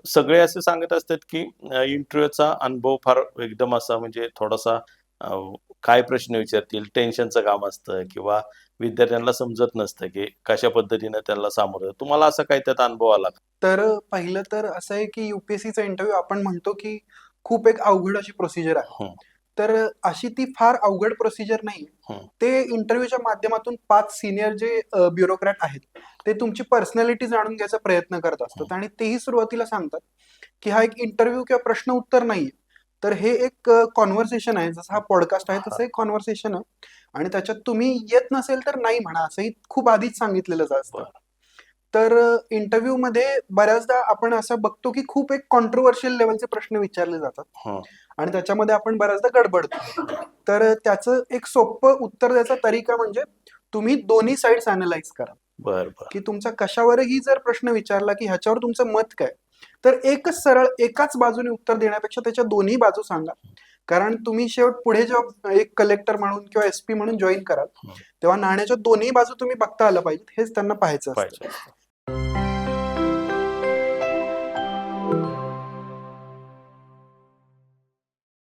सगळे असे सांगत असतात, की इंटरव्ह्यूचा अनुभव फार एकदम असा म्हणजे थोडासा अ, काय प्रश्न विचारतील, टेन्शनचं काम असतं किंवा विद्यार्थ्यांना समजत नसतं, की कशा पद्धतीनं त्याला सामोरं तुम्हाला असा काही त्यात अनुभव आला का? तर पहिलं तर असं आहे, की यू-पी-एस-सीचा इंटरव्ह्यू आपण म्हणतो, की खूप एक अवघड अशी प्रोसिजर आहे. हं, तर अशी ती फार अवघड प्रोसिजर नाहीये. हं, ते इंटरव्ह्यूच्या माध्यमातून 5 सीनियर जे ब्युरोक्रॅट आहेत, ते तुमची पर्सनॅलिटी जाणून घ्यायचा प्रयत्न करत हं. असतात आणि तेही सुरुवातीला सांगतात, की हा एक इंटरव्ह्यू किंवा प्रश्न उत्तर नाहीये. तर हे एक कन्व्हर्सेशन आहे. जसा हा पॉडकास्ट आहे, हां, तसं एक कन्व्हर्सेशन आहे आणि त्याच्यात तुम्ही येत नसेल तर नाही म्हणा, असंही खूप आधीच सांगितलेलं असतं. बरं. तर इंटरव्ह्यूमध्ये बऱ्याचदा आपण असं बघतो, की खूप एक कॉन्ट्रोव्हर्शियल लेव्हलचे प्रश्न विचारले जातात हं, आणि त्याच्यामध्ये आपण बऱ्याचदा गडबडतो. तर त्याचं एक सोपं उत्तर द्यायचा तरीका म्हणजे तुम्ही दोन्ही साइड्स अॅनलाइज करा, बरं, बरं. की तुमचा कशावरही जर प्रश्न विचारला, की ह्याच्यावर तुमचं मत काय? तर एकच सरळ एकाच बाजूने उत्तर देण्यापेक्षा त्याच्या दोन्ही बाजू सांगा. कारण तुम्ही शेवट पुढे जेव्हा एक कलेक्टर म्हणून किंवा एस-पी म्हणून जॉइन कराल, हं. तेव्हा नाण्याच्या दोन्ही बाजू तुम्ही बघता आलं पाहिजे. हेच त्यांना पाहायचं असतं. पाहिजे असतं.